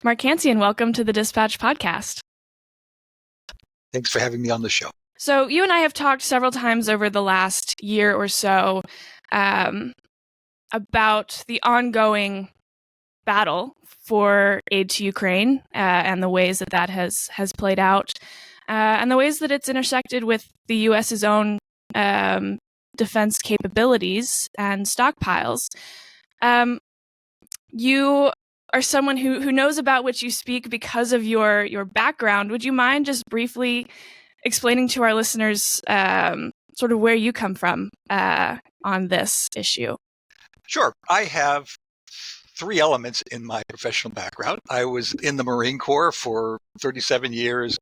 Mark Cancian, welcome to the Dispatch podcast. Thanks for having me on the show. So you and I have talked several times over the last year or so about the ongoing battle for aid to Ukraine and the ways that has played out and the ways that it's intersected with the U.S.'s own defense capabilities and stockpiles. You are someone who knows about which you speak because of your background. Would you mind just briefly explaining to our listeners sort of where you come from on this issue? Sure. I have three elements in my professional background. I was in the Marine Corps for 37 years,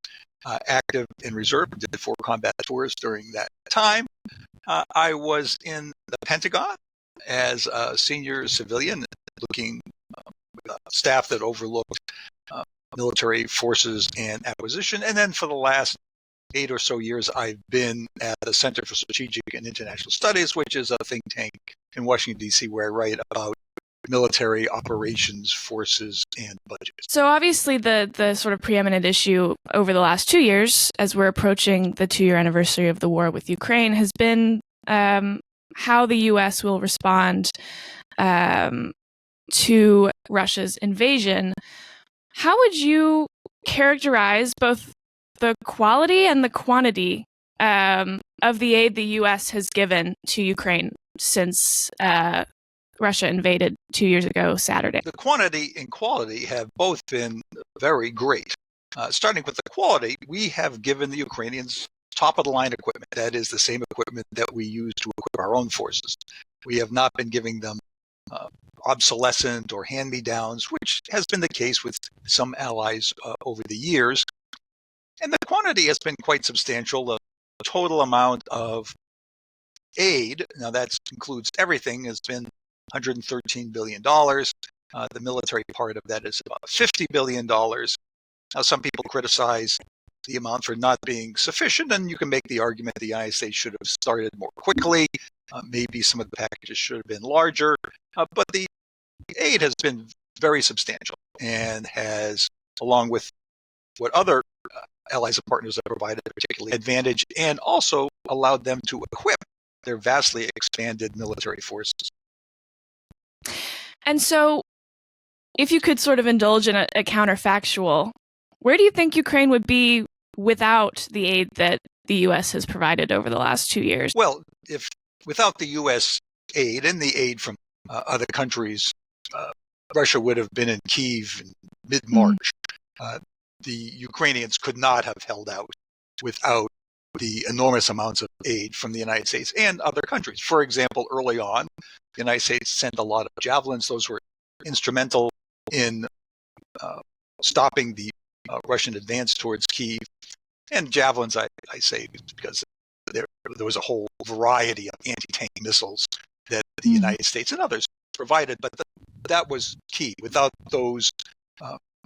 active in reserve, did 4 combat tours during that time. I was in the Pentagon as a senior civilian, looking staff that overlooked military forces and acquisition. And then for the last 8 or so years, I've been at the Center for Strategic and International Studies, which is a think tank in Washington, D.C., where I write about military operations, forces, and budgets. So obviously the sort of preeminent issue over the last 2 years, as we're approaching the 2-year anniversary of the war with Ukraine, has been how the U.S. will respond to Russia's invasion. How would you characterize both the quality and the quantity of the aid the U.S. has given to Ukraine since Russia invaded 2 years ago Saturday? The quantity and quality have both been very great. Starting with the quality, we have given the Ukrainians top-of-the-line equipment. That is the same equipment that we use to equip our own forces. We have not been giving them obsolescent or hand-me-downs, which has been the case with some allies over the years. And the quantity has been quite substantial. The total amount of aid, now that includes everything, has been $113 billion. The military part of that is about $50 billion. Now, some people criticize the amount for not being sufficient, and you can make the argument the United States should have started more quickly. Maybe some of the packages should have been larger, but the aid has been very substantial and has, along with what other allies and partners have provided, particularly advantage, and also allowed them to equip their vastly expanded military forces. And so, if you could sort of indulge in a counterfactual, where do you think Ukraine would be without the aid that the U.S. has provided over the last 2 years? Well, if without the U.S. aid and the aid from other countries, Russia would have been in Kyiv in mid-March. The Ukrainians could not have held out without the enormous amounts of aid from the United States and other countries. For example, early on, the United States sent a lot of javelins. Those were instrumental in stopping the Russian advance towards Kyiv. And javelins, I say, because there was a whole variety of anti-tank missiles that the United States and others provided, but that was key. Without those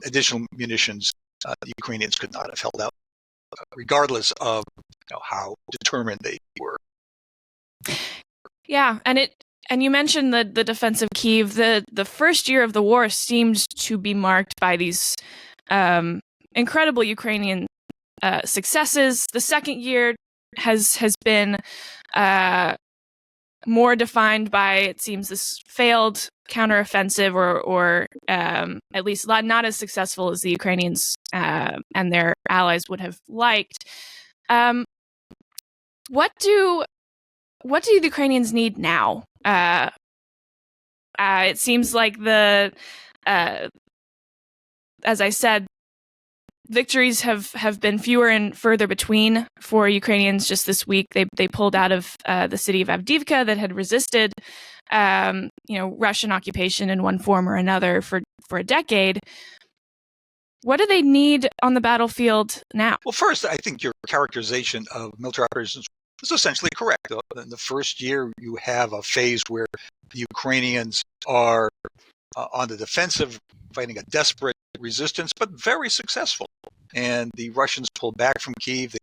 additional munitions, the Ukrainians could not have held out, regardless of how determined they were. Yeah, and you mentioned the defense of Kyiv. The first year of the war seemed to be marked by these incredible Ukrainian successes. The second year has been more defined by, it seems, this failed counteroffensive, or at least not as successful as the Ukrainians and their allies would have liked. What do the Ukrainians need now? It seems like as I said, victories have been fewer and further between for Ukrainians. Just this week, they pulled out of the city of Avdiivka that had resisted, Russian occupation in one form or another for a decade. What do they need on the battlefield now? Well, first, I think your characterization of military operations is essentially correct. In the first year, you have a phase where the Ukrainians are on the defensive, fighting a desperate resistance, but very successful. And the Russians pulled back from Kyiv. They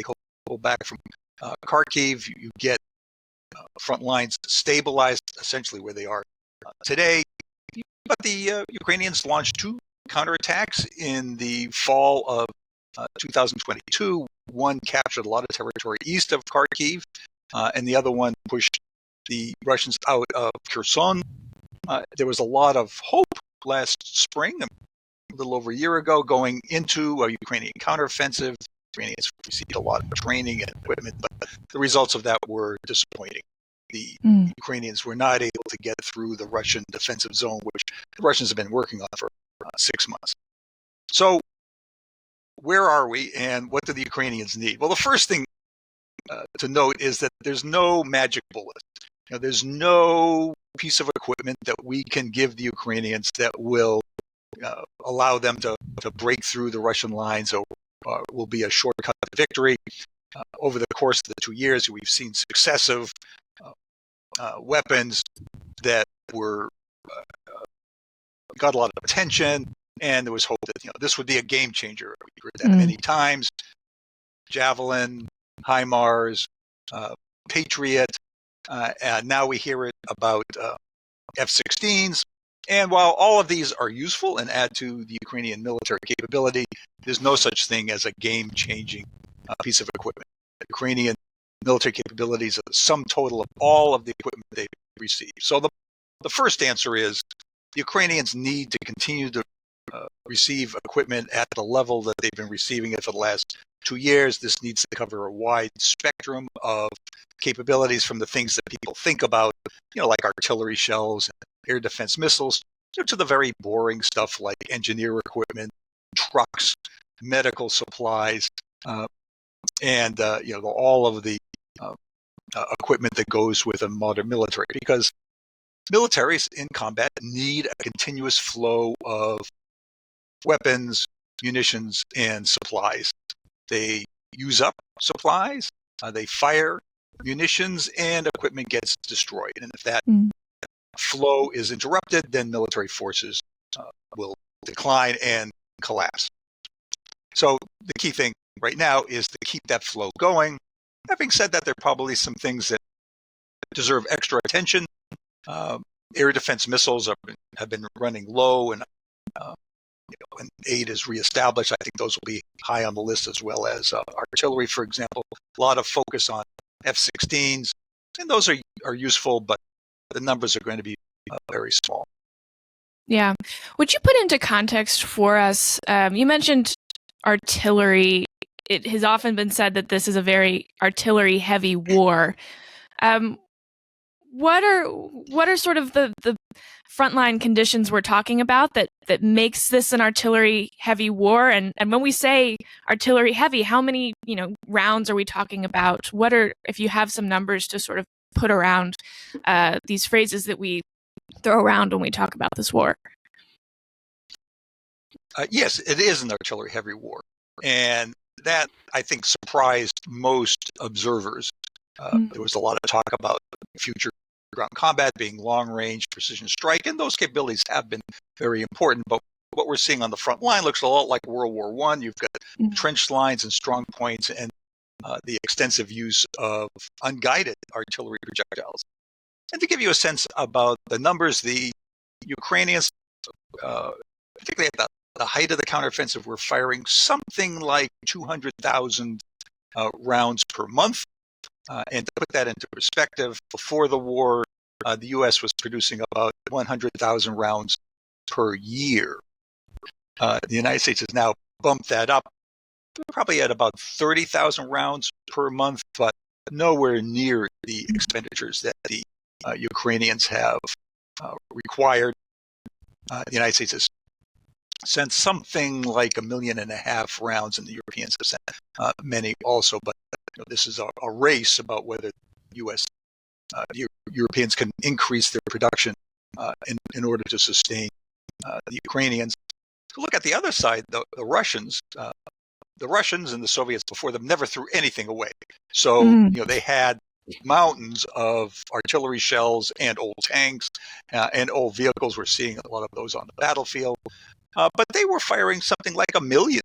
pulled back from Kharkiv. You get front lines stabilized, essentially where they are today. But the Ukrainians launched 2 counterattacks in the fall of 2022. One captured a lot of territory east of Kharkiv, and the other one pushed the Russians out of Kherson. There was a lot of hope last spring, a little over a year ago, going into a Ukrainian counteroffensive. The Ukrainians received a lot of training and equipment, but the results of that were disappointing. The Ukrainians were not able to get through the Russian defensive zone, which the Russians have been working on for 6 months. So where are we, and what do the Ukrainians need? Well, the first thing to note is that there's no magic bullet. There's no piece of equipment that we can give the Ukrainians that will allow them to break through the Russian lines or will be a shortcut to victory. Over the course of the 2 years, we've seen successive weapons that were got a lot of attention, and there was hope that this would be a game changer. We heard that many times. Javelin, HIMARS, Patriot. Now we hear it about F-16s. And while all of these are useful and add to the Ukrainian military capability, there's no such thing as a game-changing piece of equipment. The Ukrainian military capabilities are the sum total of all of the equipment they've received. So the first answer is the Ukrainians need to continue to receive equipment at the level that they've been receiving it for the last 2 years. This needs to cover a wide spectrum of capabilities, from the things that people think about, like artillery shells and air defense missiles, to the very boring stuff like engineer equipment, trucks, medical supplies, and all of the equipment that goes with a modern military. Because militaries in combat need a continuous flow of weapons, munitions, and supplies. They use up supplies, they fire munitions, and equipment gets destroyed. And if that flow is interrupted, then military forces will decline and collapse. So the key thing right now is to keep that flow going. Having said that, there are probably some things that deserve extra attention. Air defense missiles have been running low, and when aid is reestablished, I think those will be high on the list, as well as artillery, for example. A lot of focus on F-16s, and those are useful, but the numbers are going to be very small. Yeah. Would you put into context for us, you mentioned artillery. It has often been said that this is a very artillery-heavy war. What are sort of the frontline conditions we're talking about that makes this an artillery-heavy war? And when we say artillery-heavy, how many rounds are we talking about? If you have some numbers to sort of put around these phrases that we throw around when we talk about this war? Yes, it is an artillery-heavy war, and that, I think, surprised most observers. There was a lot of talk about future ground combat being long-range precision strike, and those capabilities have been very important. But what we're seeing on the front line looks a lot like World War I. You've got trench lines and strong points, and the extensive use of unguided artillery projectiles. And to give you a sense about the numbers, the Ukrainians, particularly at the height of the counteroffensive, were firing something like 200,000 rounds per month. And to put that into perspective, before the war, the U.S. was producing about 100,000 rounds per year. The United States has now bumped that up, probably at about 30,000 rounds per month, but nowhere near the expenditures that the Ukrainians have required. The United States has sent something like 1.5 million rounds, and the Europeans have sent many also. But this is a race about whether U.S. Europeans can increase their production in order to sustain the Ukrainians. To look at the other side, the Russians. The Russians and the Soviets before them never threw anything away. So they had mountains of artillery shells and old tanks and old vehicles. We're seeing a lot of those on the battlefield. But they were firing something like 1 million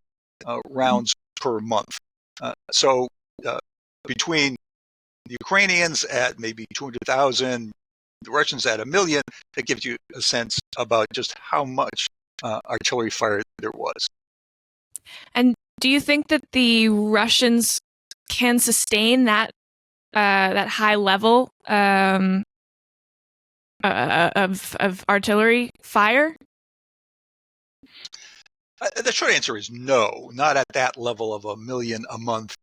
rounds per month. So between the Ukrainians at maybe 200,000, the Russians at 1 million, that gives you a sense about just how much artillery fire there was. And do you think that the Russians can sustain that high level of artillery fire? The short answer is no, not at that level of 1 million a month.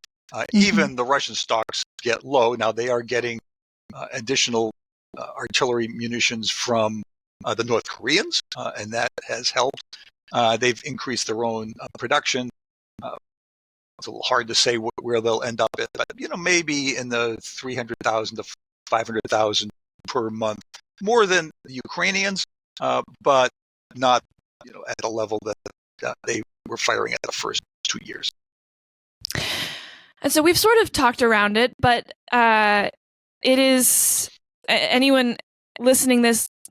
Even the Russian stocks get low. Now they are getting additional artillery munitions from the North Koreans, and that has helped. They've increased their own production. It's a little hard to say where they'll end up at, but maybe in the 300,000 to 500,000 per month, more than the Ukrainians, but not at the level that they were firing at the first 2 years. And so we've sort of talked around it, but it is anyone listening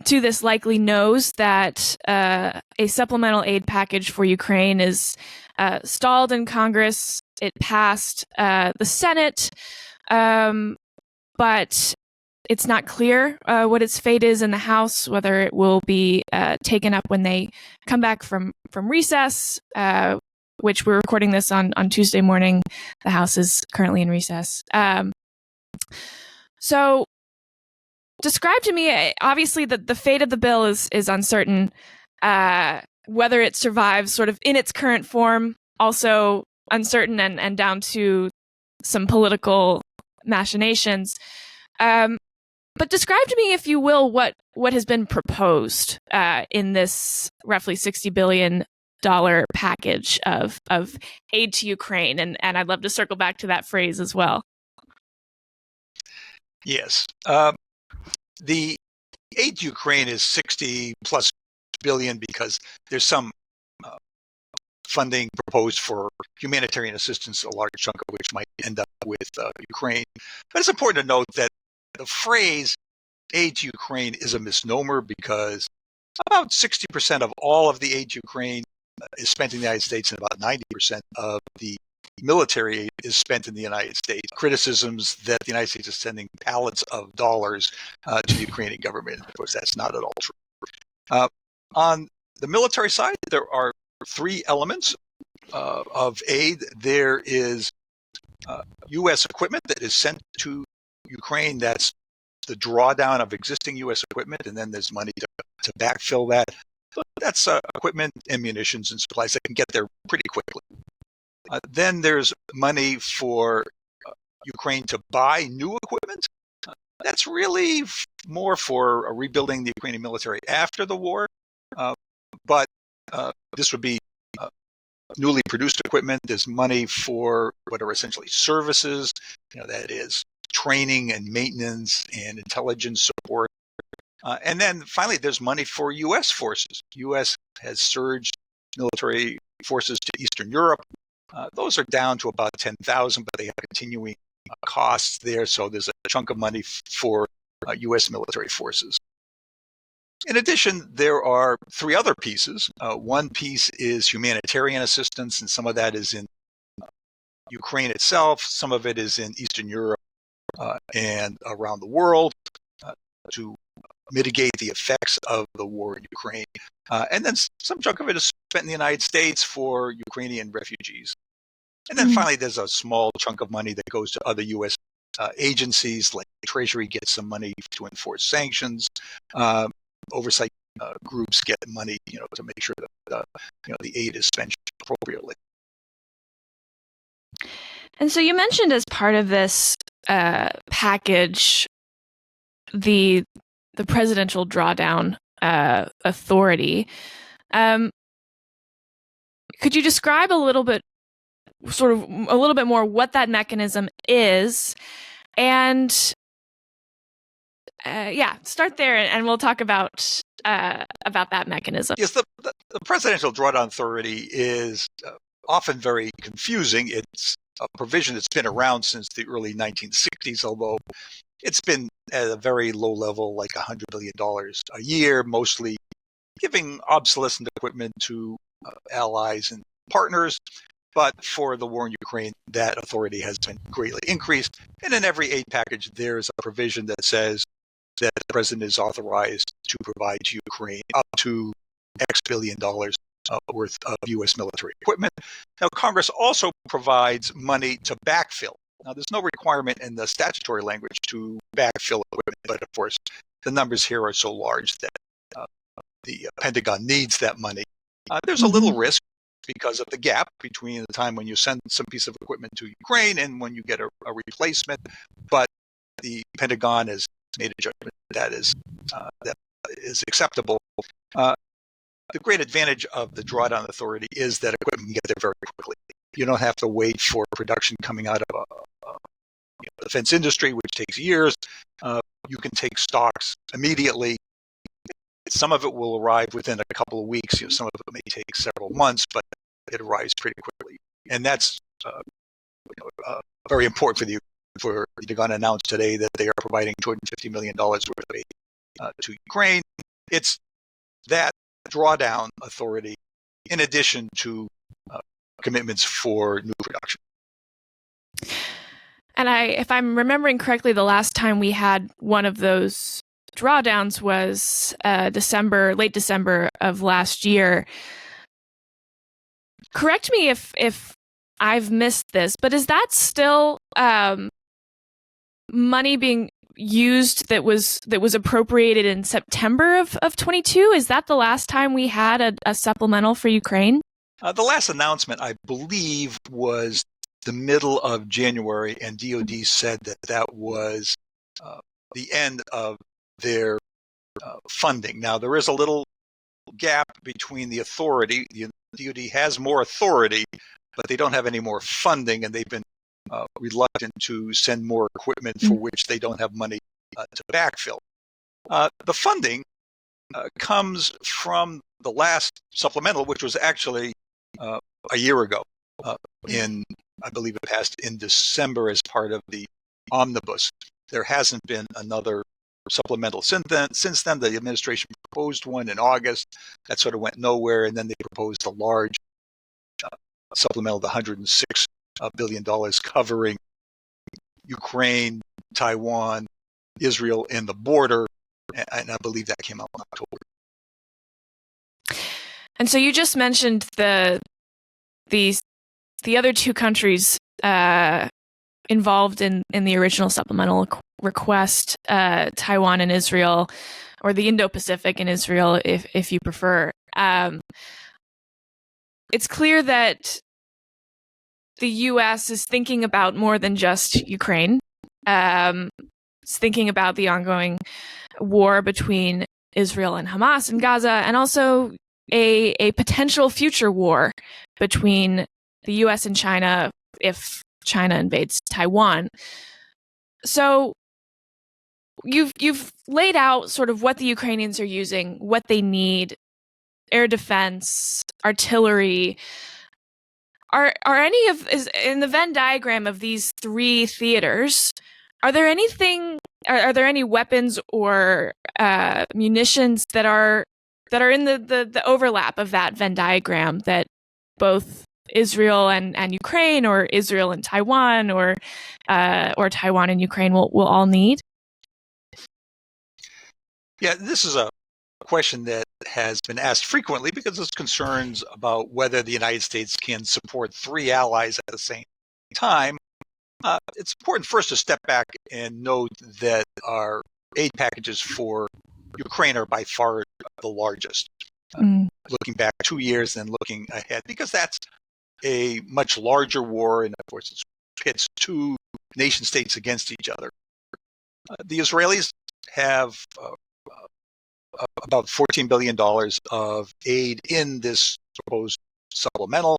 to this likely knows that a supplemental aid package for Ukraine is stalled in Congress. It passed the Senate, but it's not clear what its fate is in the House, whether it will be taken up when they come back from recess, which we're recording this on Tuesday morning. The House is currently in recess. So describe to me, obviously, the fate of the bill is uncertain. Whether it survives sort of in its current form, also uncertain and down to some political machinations. But describe to me, if you will, what has been proposed in this roughly $60 billion package of aid to Ukraine. And I'd love to circle back to that phrase as well. Yes. The aid to Ukraine is 60 plus billion because there's some funding proposed for humanitarian assistance, a large chunk of which might end up with Ukraine. But it's important to note that the phrase aid to Ukraine is a misnomer because about 60% of all of the aid to Ukraine is spent in the United States, and about 90% of the military aid is spent in the United States. Criticisms that the United States is sending pallets of dollars to the Ukrainian government. Of course, that's not at all true. On the military side, there are 3 elements of aid. There is U.S. equipment that is sent to Ukraine. That's the drawdown of existing U.S. equipment, and then there's money to backfill that. So that's equipment and munitions and supplies that can get there pretty quickly. Then there's money for Ukraine to buy new equipment. That's really more for rebuilding the Ukrainian military after the war. But this would be newly produced equipment. There's money for what are essentially services, that is training and maintenance and intelligence support. And then finally, there's money for U.S. forces. U.S. has surged military forces to Eastern Europe. Those are down to about 10,000, but they have continuing costs there. So there's a chunk of money for U.S. military forces. In addition, there are 3 other pieces. One piece is humanitarian assistance, and some of that is in Ukraine itself. Some of it is in Eastern Europe and around the world to mitigate the effects of the war in Ukraine. And then some chunk of it is spent in the United States for Ukrainian refugees. And then finally, there's a small chunk of money that goes to other U.S. agencies, like the Treasury gets some money to enforce sanctions. Oversight groups get money, to make sure that the aid is spent appropriately. And so you mentioned as part of this package the presidential drawdown authority. Could you describe a little bit more what that mechanism is, and start there, and we'll talk about that mechanism. Yes, the presidential drawdown authority is often very confusing. It's a provision that's been around since the early 1960s, although it's been at a very low level, like $100 billion a year, mostly giving obsolescent equipment to allies and partners. But for the war in Ukraine, that authority has been greatly increased. And in every aid package, there's a provision that says that the president is authorized to provide to Ukraine up to X billion dollars worth of U.S. military equipment. Now, Congress also provides money to backfill. Now, there's no requirement in the statutory language to backfill equipment, but of course, the numbers here are so large that the Pentagon needs that money. There's a little risk because of the gap between the time when you send some piece of equipment to Ukraine and when you get a replacement, but the Pentagon has made a judgment that is acceptable. The great advantage of the drawdown authority is that equipment can get there very quickly. You don't have to wait for production coming out of the defense industry, which takes years. You can take stocks immediately. Some of it will arrive within a couple of weeks. Some of it may take several months, but it arrives pretty quickly. And that's very important for the Pentagon announced today that they are providing $250 million worth of aid to Ukraine. It's that drawdown authority in addition to commitments for new production. And if I'm remembering correctly, the last time we had one of those drawdowns was late December of last year. Correct me if I've missed this, but is that still money being used that was appropriated in September of 22? Is that the last time we had a supplemental for Ukraine? The last announcement, I believe, was the middle of January, and DoD said that was the end of their funding. Now, there is a little gap between the authority. The DoD has more authority, but they don't have any more funding, and they've been reluctant to send more equipment for which they don't have money to backfill. The funding comes from the last supplemental, which was actually a year ago. I believe it passed in December as part of the omnibus. There hasn't been another supplemental since then. The administration proposed one in August. That sort of went nowhere, and then they proposed a large supplemental of $106 billion covering Ukraine, Taiwan, Israel, and the border. And I believe that came out in October. And so you just mentioned the other two countries involved in the original supplemental request, Taiwan and Israel, or the Indo-Pacific and Israel, if you prefer. It's clear that the U.S. is thinking about more than just Ukraine. It's thinking about the ongoing war between Israel and Hamas in Gaza, and also a potential future war between the U.S. and China if China invades Taiwan. So you've laid out sort of what the Ukrainians are using, what they need: air defense, artillery. Are any of in the Venn diagram of these three theaters? Are there any weapons or munitions that are in the overlap of that Venn diagram that both Israel and Ukraine, or Israel and Taiwan, or Taiwan and Ukraine will all need? Yeah, this is a question that has been asked frequently because there's concerns about whether the United States can support three allies at the same time. It's important first to step back and note that our aid packages for Ukraine are by far the largest. Looking back 2 years and looking ahead, because that's a much larger war, and of course it pits two nation states against each other. The Israelis have about $14 billion of aid in this proposed supplemental.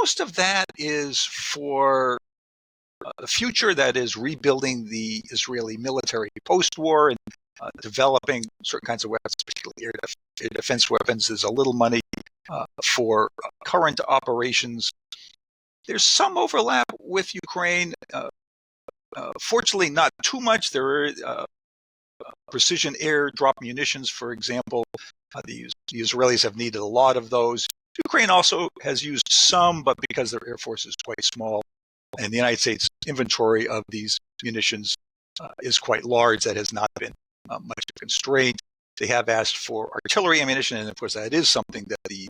Most of that is for the future, that is rebuilding the Israeli military post-war and developing certain kinds of weapons, particularly air defense weapons. There's a little money for current operations. There's some overlap with Ukraine. Fortunately, not too much. There are precision air-drop munitions, for example. The Israelis have needed a lot of those. Ukraine also has used some, but because their air force is quite small, and the United States inventory of these munitions is quite large, that has not been much of a constraint. They have asked for artillery ammunition, and of course that is something that the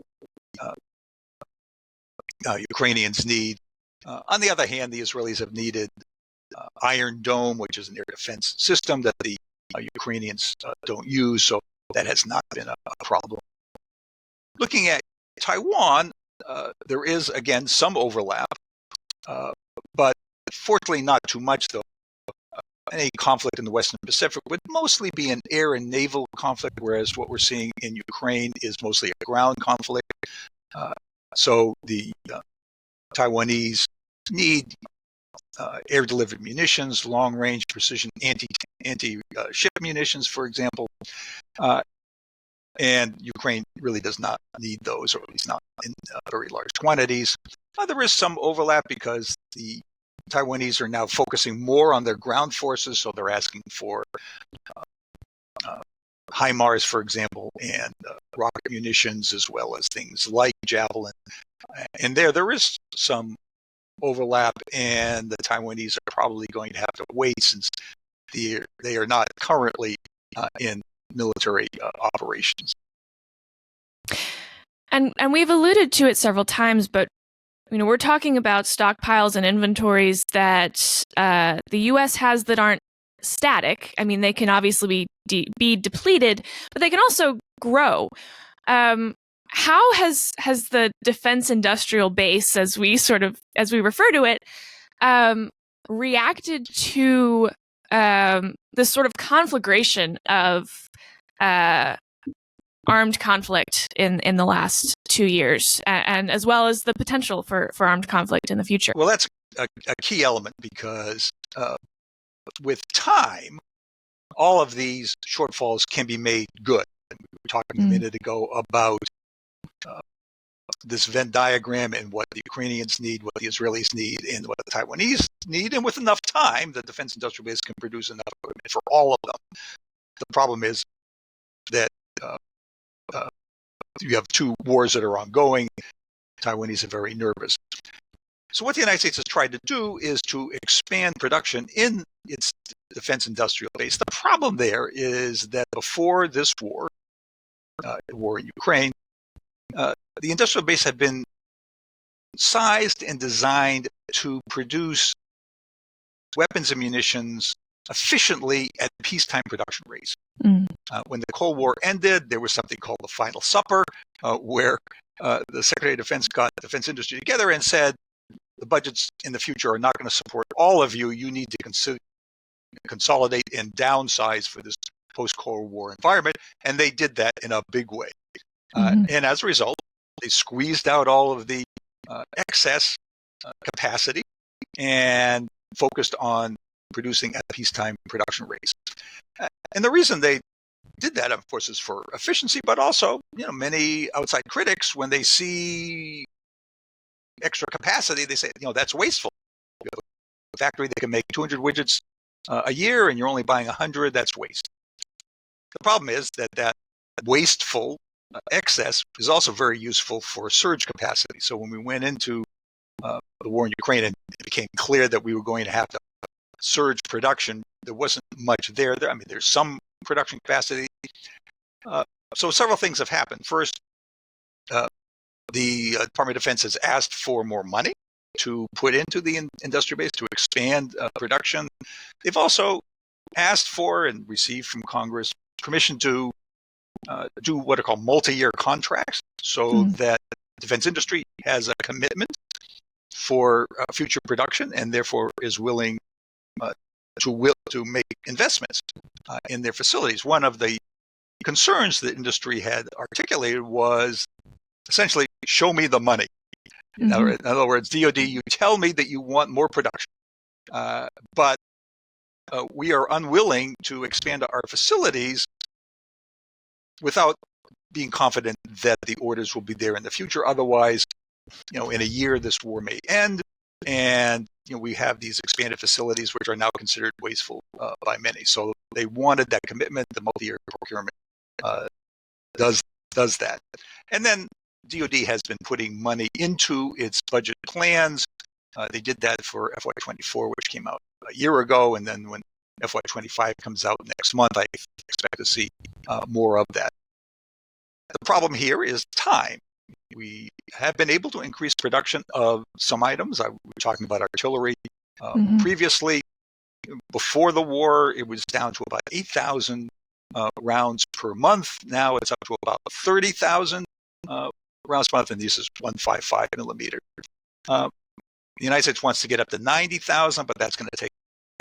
Ukrainians need. On the other hand, the Israelis have needed Iron Dome, which is an air defense system that the Ukrainians don't use, so that has not been a problem. Looking at Taiwan, there is, again, some overlap, but fortunately not too much, though. Any conflict in the Western Pacific would mostly be an air and naval conflict, whereas what we're seeing in Ukraine is mostly a ground conflict. So the Taiwanese need air-delivered munitions, long-range precision anti-ship munitions, for example. And Ukraine really does not need those, or at least not in very large quantities. There is some overlap because the Taiwanese are now focusing more on their ground forces, so they're asking for HIMARS, for example, and rocket munitions, as well as things like Javelin. And there is some overlap, and the Taiwanese are probably going to have to wait since they are not currently in military operations. And we've alluded to it several times, but we're talking about stockpiles and inventories that the U.S. has that aren't static. I mean, they can obviously be depleted, but they can also grow. How has the defense industrial base, as we refer to it, reacted to this sort of conflagration of armed conflict in the last 2 years, and as well as the potential for armed conflict in the future? Well, that's a key element because with time, all of these shortfalls can be made good. We were talking a minute ago about this Venn diagram and what the Ukrainians need, what the Israelis need, and what the Taiwanese need. And with enough time, the defense industrial base can produce enough equipment for all of them. The problem is that you have two wars that are ongoing. Taiwanese are very nervous. So what the United States has tried to do is to expand production in its defense industrial base. The problem there is that before this war, the war in Ukraine, the industrial base had been sized and designed to produce weapons and munitions efficiently at peacetime production rates. When the Cold War ended, there was something called the Final Supper, where the Secretary of Defense got the defense industry together and said, the budgets in the future are not going to support all of you. You need to consolidate and downsize for this post-Cold War environment. And they did that in a big way. And as a result, they squeezed out all of the excess capacity and focused on producing at peacetime production rates. And the reason they did that, of course, is for efficiency, but also, many outside critics, when they see extra capacity, they say, that's wasteful. You have a factory that can make 200 widgets a year, and you're only buying 100, that's waste. The problem is that wasteful excess is also very useful for surge capacity. So when we went into the war in Ukraine and it became clear that we were going to have to surge production, there wasn't much there. I mean, there's some production capacity. So several things have happened. First, the Department of Defense has asked for more money to put into the industrial base to expand production. They've also asked for and received from Congress permission to do what are called multi-year contracts, so that defense industry has a commitment for future production and therefore is willing to make investments in their facilities. One of the concerns that industry had articulated was essentially, show me the money. In other words, DoD, you tell me that you want more production, but we are unwilling to expand our facilities without being confident that the orders will be there in the future. Otherwise, in a year, this war may end, and we have these expanded facilities which are now considered wasteful by many. So they wanted that commitment. The multi-year procurement does that. And then DoD has been putting money into its budget plans. They did that for FY24, which came out a year ago. And then when FY25 comes out next month, I expect to see more of that. The problem here is time. We have been able to increase production of some items. We were talking about artillery previously. Before the war, it was down to about 8,000 rounds per month. Now it's up to about 30,000 rounds per month, and this is 155 millimeter. The United States wants to get up to 90,000, but that's going to take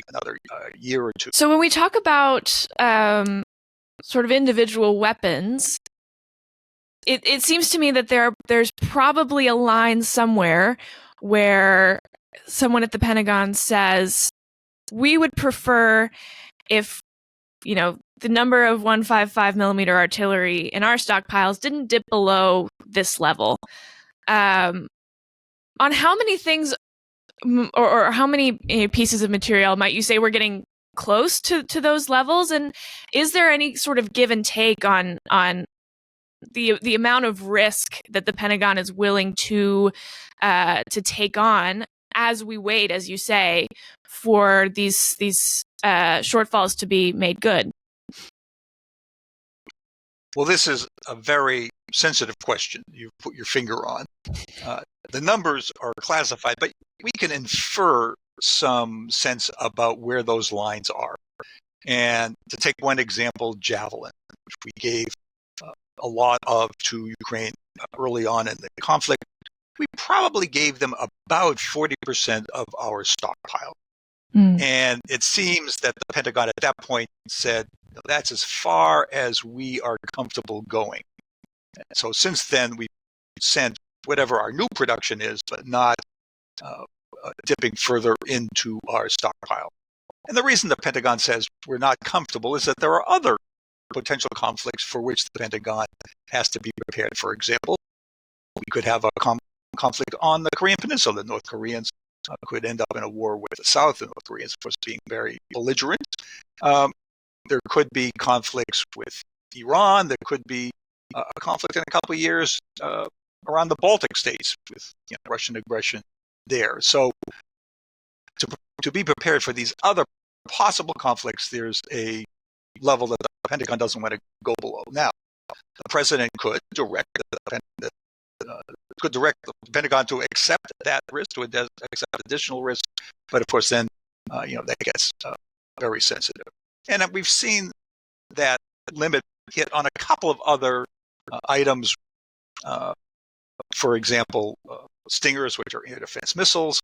another year or two. So when we talk about sort of individual weapons, it seems to me that there's probably a line somewhere where someone at the Pentagon says, we would prefer if, the number of 155 millimeter artillery in our stockpiles didn't dip below this level. On how many things or how many pieces of material might you say we're getting close to those levels? And is there any sort of give and take on the amount of risk that the Pentagon is willing to take on as we wait, as you say, for these shortfalls to be made good? Well, this is a very sensitive question you put your finger on. The numbers are classified, but we can infer some sense about where those lines are. And to take one example, Javelin, which we gave a lot of to Ukraine early on in the conflict, we probably gave them about 40% of our stockpile. And it seems that the Pentagon at that point said, that's as far as we are comfortable going. So since then, we sent whatever our new production is, but not dipping further into our stockpile. And the reason the Pentagon says we're not comfortable is that there are other potential conflicts for which the Pentagon has to be prepared. For example, we could have a conflict on the Korean Peninsula. The North Koreans could end up in a war with the South, the North Koreans, of course, being very belligerent. There could be conflicts with Iran. There could be a conflict in a couple of years around the Baltic states with Russian aggression there. So to be prepared for these other possible conflicts, there's a level that the Pentagon doesn't want to go below. Now, the president could direct the Pentagon to accept that risk, to accept additional risk, but of course then that gets very sensitive. And we've seen that limit hit on a couple of other items. For example, Stingers, which are air defense missiles.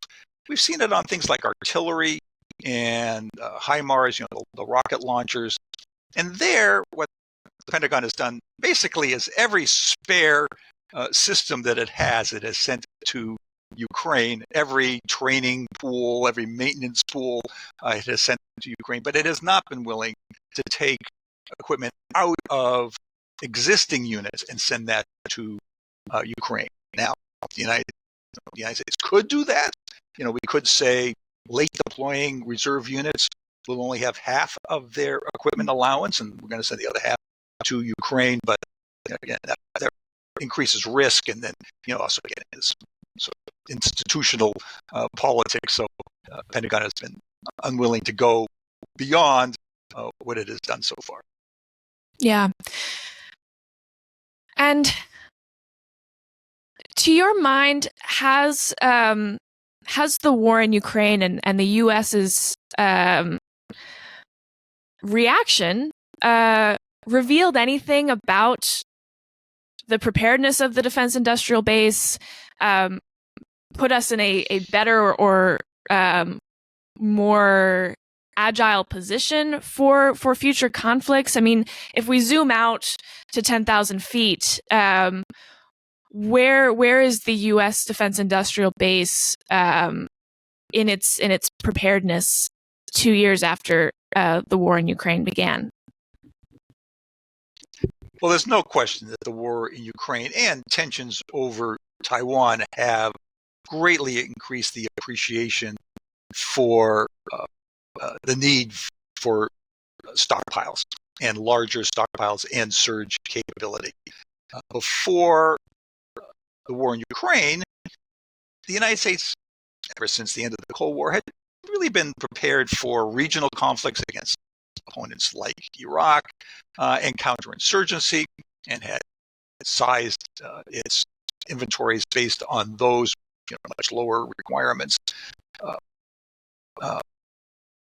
We've seen it on things like artillery and HIMARS, the rocket launchers. And there, what the Pentagon has done basically is every spare system that it has sent to Ukraine. Every training pool, every maintenance pool, it has sent to Ukraine. But it has not been willing to take equipment out of existing units and send that to Ukraine. Now, the United States could do that. We could say late deploying reserve units will only have half of their equipment allowance, and we're going to send the other half to Ukraine. But again, that increases risk, and then also get into sort of institutional politics. So Pentagon has been unwilling to go beyond what it has done so far. Yeah. And to your mind, has the war in Ukraine and the U.S.'s reaction revealed anything about the preparedness of the defense industrial base, put us in a better or more agile position for future conflicts? I mean, if we zoom out to 10,000 feet, where is the U.S. defense industrial base in its preparedness 2 years after the war in Ukraine began? Well, there's no question that the war in Ukraine and tensions over Taiwan have greatly increased the appreciation for the need for stockpiles and larger stockpiles and surge capability. Before the war in Ukraine, the United States, ever since the end of the Cold War, had really been prepared for regional conflicts against opponents like Iraq and counterinsurgency, and had sized its inventories based on those much lower requirements.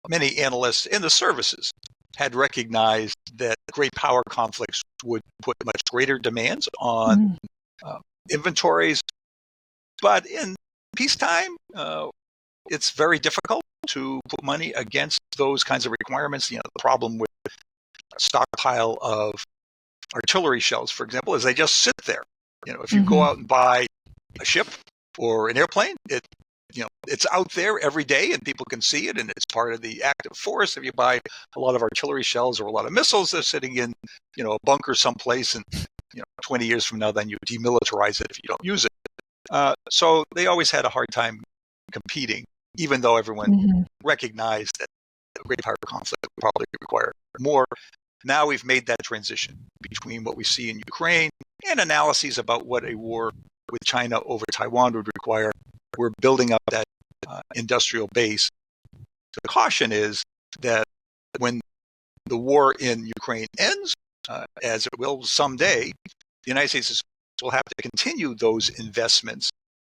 Many analysts in the services had recognized that great power conflicts would put much greater demands on inventories. But in peacetime, it's very difficult to put money against those kinds of requirements. The problem with a stockpile of artillery shells, for example, is they just sit there. If you go out and buy a ship or an airplane, it's out there every day and people can see it, and it's part of the active force. If you buy a lot of artillery shells or a lot of missiles, they're sitting in a bunker someplace, and 20 years from now, then you demilitarize it if you don't use it. So they always had a hard time competing, even though everyone recognized that a great power conflict would probably require more. Now we've made that transition between what we see in Ukraine and analyses about what a war with China over Taiwan would require. We're building up that industrial base. The caution is that when the war in Ukraine ends, as it will someday, the United States will have to continue those investments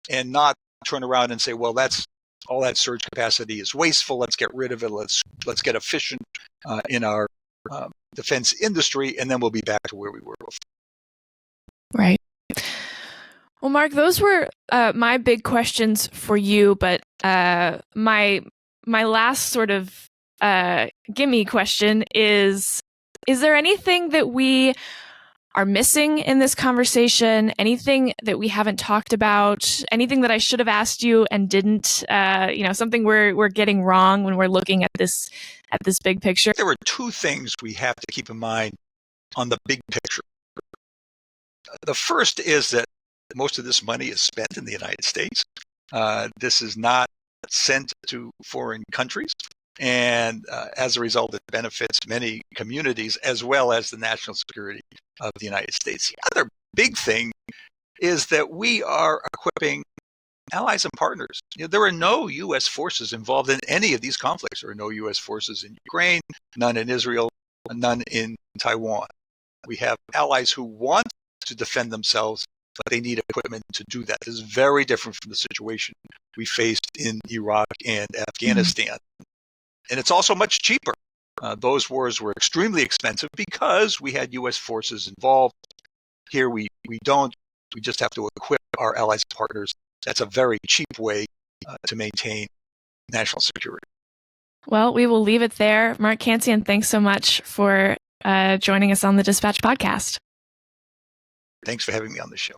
and not turn around and say, well, that's all that surge capacity is wasteful. Let's get rid of it. Let's get efficient in our defense industry, and then we'll be back to where we were before. Right. Well, Mark, those were my big questions for you, but my last sort of gimme question is there anything that we are missing in this conversation? Anything that we haven't talked about? Anything that I should have asked you and didn't? Something we're getting wrong when we're looking at this big picture? There were two things we have to keep in mind on the big picture. The first is that most of this money is spent in the United States. This is not sent to foreign countries. And as a result, it benefits many communities as well as the national security of the United States. The other big thing is that we are equipping allies and partners. There are no U.S. forces involved in any of these conflicts. There are no U.S. forces in Ukraine, none in Israel, none in Taiwan. We have allies who want to defend themselves, but they need equipment to do that. This is very different from the situation we faced in Iraq and Afghanistan. And it's also much cheaper. Those wars were extremely expensive because we had U.S. forces involved. Here we don't. We just have to equip our allies and partners. That's a very cheap way to maintain national security. Well, we will leave it there. Mark Cancian, thanks so much for joining us on the Dispatch podcast. Thanks for having me on the show.